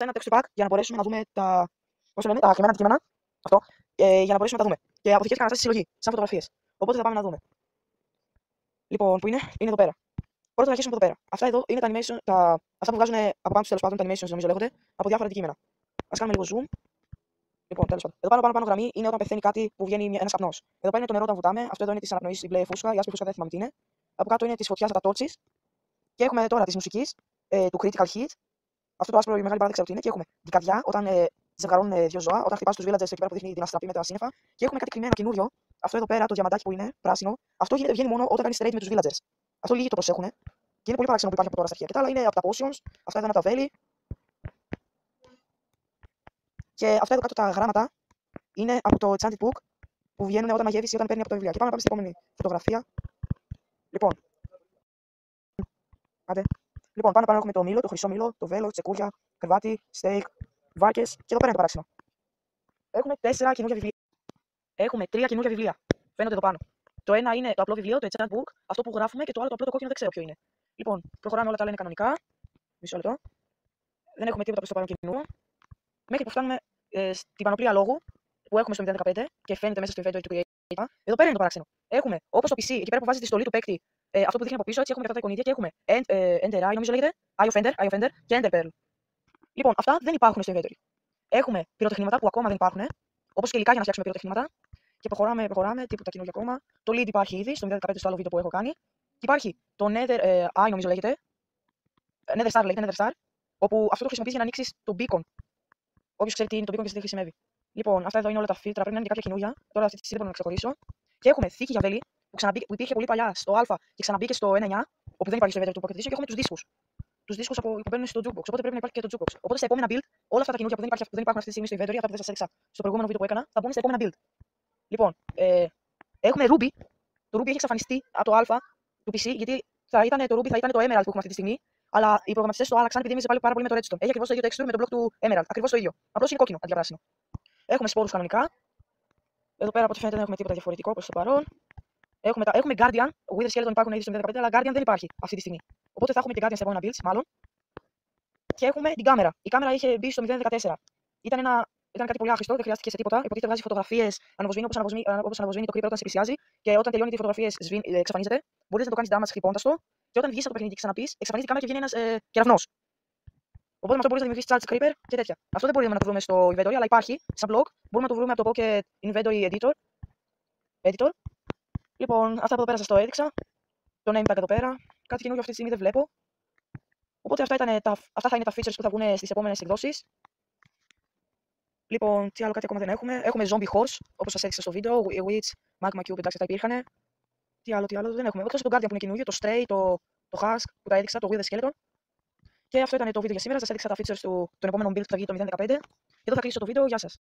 ένα texture pack για να μπορέσουμε να δούμε τα, τα κρυμμένα αντικείμενα. Αυτό, για να μπορέσουμε να τα δούμε. Και αποθηκεύτηκαν αναστάσεις συλλογή, σαν φωτογραφίες. Οπότε θα πάμε να δούμε. Λοιπόν, που είναι εδώ πέρα. Πρώτα θα αρχίσουμε από εδώ πέρα. Αυτά εδώ είναι τα animation, αυτά που βγάζουν από πάνω του τέλος πάντων, τα animations νομίζω λέγονται, από διάφορα αντικείμενα. Ας κάνουμε λίγο zoom. Λοιπόν, τέλος πάντων. Εδώ πάνω γραμμή είναι όταν πεθαίνει κάτι που βγαίνει ένας καπνός. Εδώ πέρα είναι το νερό όταν βουτάμε. Αυτό εδώ είναι τη αναπνοή, η μπλε φούσκα, η άσπρη φούσκα δεν θυμάμαι τι είναι. Από κάτω είναι τη φωτιά τα torches. Και έχουμε τώρα τη μουσική του critical hit. Αυτό το άσπρο η μεγάλη μπάρα δεν ξέρω τι είναι. Και έχουμε την καρδιά όταν ζευγαρώνουν δύο ζώα, όταν χτυπάς τους villagers εκεί πέρα που δείχνει την αστραπή με τα σύννεφα. Και έχουμε κάτι κρυμμένο καινούριο. Αυτό εδώ πέρα το διαμαντάκι που είναι πράσινο. Αυτό βγαίνει μόνο όταν κάνει trade με τους villagers. Αυτό λίγοι το προσέχουν. Και είναι πολύ παράξενο που υπάρχει από τώρα στα αρχεία. Και τα άλλα είναι από τα potions. Αυτά εδώ είναι από τα βέλη. Και αυτά εδώ κάτω τα γράμματα είναι από το Enchanted Book που βγαίνουν όταν μαγεύεις ή όταν παίρνει από τα βιβλία. Και πάμε στην επόμενη φωτογραφία. Λοιπόν, άντε. Λοιπόν, πάνω έχουμε το μήλο, το χρυσό μήλο, το βέλο, τσεκούρια, κρεβάτι, στέικ, βάρκες και εδώ πέρα είναι το παράξενο. Έχουμε 4 καινούργια βιβλία. Έχουμε 3 καινούργια βιβλία. Φαίνονται εδώ πάνω. Το ένα είναι το απλό βιβλίο, το Enchanted Book, αυτό που γράφουμε, και το άλλο το απλό το κόκκινο δεν ξέρω ποιο είναι. Λοιπόν, προχωράμε, όλα τα άλλα είναι κανονικά. Μισό λεπτό. Δεν έχουμε τίποτα προς το παρόν καινούργιο. Μέχρι που φτάνουμε στην πανοπλία λόγου που έχουμε στο 0.15 και φαίνεται μέσα στο inventory του Creative. Εδώ πέρα είναι το παράξενο. Έχουμε όπως το PC, εκεί πέρα που βάζει τη στολή του παίκτη, αυτό που δείχνει από πίσω, έτσι έχουμε κατά τα εικονίδια και έχουμε Ender Eye, νομίζω λέγεται, Eye of Ender και Ender Pearl. Λοιπόν, αυτά δεν υπάρχουν στο inventory. Έχουμε πυροτεχνήματα που ακόμα δεν υπάρχουν, όπως και υλικά για να φτιάξουμε πυροτεχνήματα. Και προχωράμε, τίποτα καινούργιο ακόμα. Το lead υπάρχει ήδη στο 0.15 στο άλλο βίντεο που έχω κάνει. Και υπάρχει το Nether Eye, νομίζω λέγεται. Nether Star λέγεται, Nether Star, όπου αυτό το χρησιμοποιείς για να ανοίξεις το beacon. Όποιος ξέρει τι είναι το beacon και τι χρησιμεύει. Λοιπόν, αυτά εδώ είναι όλα τα φίλτρα, πρέπει να είναι και κάποια καινούργια. Τώρα αυτή τη στιγμή μπορώ να ξεχωρίσω. Και έχουμε θήκη για βέλη που υπήρχε πολύ παλιά στο Α και ξαναμπήκε στο 1.9, όπου δεν υπάρχει στο inventory του Pocket Edition, και έχουμε τους δίσκους. Τους δίσκους που μπαίνουν στο jukebox. Οπότε πρέπει να υπάρχει και το jukebox. Οπότε στα επόμενα build, όλα αυτά τα καινούργια που δεν υπάρχουν αυτή τη στιγμή στο inventory, αυτά που δεν σας έδειξα στο προηγούμενο βίντεο που έκανα, θα μπουν στα επόμενα build. Λοιπόν, έχουμε Ruby. Το Ruby έχει εξαφανιστεί από το Α του PC, γιατί το Ruby θα ήταν το Emerald που έχουμε αυτή τη στιγμή. Αλλά οι προγραμματιστές το άλλαξαν επειδή έμοιαζε πάρα πολύ με το Redstone. Έχει ακριβώς το ίδιο texture με το block του Emerald. Ακριβώς το ίδιο. Απλώς είναι κόκκινο αντί για πράσινο. Έχουμε σπόρους κανονικά. Εδώ πέρα από ό,τι φαίνεται δεν έχουμε τίποτα διαφορετικό προς το παρόν. Έχουμε Guardian. Wither Skeleton υπάρχουν ήδη στο 0.15, αλλά Guardian δεν υπάρχει αυτή τη στιγμή. Οπότε θα έχουμε και Guardian στα επόμενα builds, μάλλον. Και έχουμε την κάμερα. Η κάμερα είχε μπει στο 0.14. Ήταν κάτι πολύ άχρηστο, δεν χρειάστηκε σε τίποτα. Υποτίθεται βγάζει φωτογραφίες, αναβοσβήνει όπως αναβοσβήνει το creeper όταν σε πλησιάζει. Και όταν τελειώνει τη φωτογραφία, εξαφανίζεται. Μπορείς να το κάνεις damage χτυπώντας το. Και όταν βγεις από το παιχνίδι και ξαναπείς, εξαφανίζει η κάμερα και βγαίνει ένας κεραυνός. Οπότε με αυτό μπορείς να δημιουργήσεις charge creeper και τέτοια. Αυτό δεν μπορούμε να το βρούμε στο inventory, αλλά υπάρχει σαν blog. Μπορούμε να το βρούμε από το Pocket Inventory Editor. Λοιπόν, αυτά από εδώ πέρα σας το έδειξα. Το name tag εδώ πέρα. Κάτι καινούργιο αυτή τη στιγμή δεν βλέπω. Οπότε αυτά θα είναι τα features που θα βγουν στις επόμενες εκδόσεις. Λοιπόν, τι άλλο κάτι ακόμα δεν έχουμε. Έχουμε Zombie Horse, όπως σας έδειξα στο βίντεο. Witch, Magma Cube, εντάξει, αυτά υπήρχαν. Τι άλλο δεν έχουμε. Εκτός από τον Guardian που είναι καινούργιο, το Stray, το Husk που τα έδειξα, το Wither Skeleton. Και αυτό ήταν το βίντεο για σήμερα. Σας έδειξα τα features του επόμενου build που θα βγει το 0.15. Και εδώ θα κλείσω το βίντεο. Γεια σας.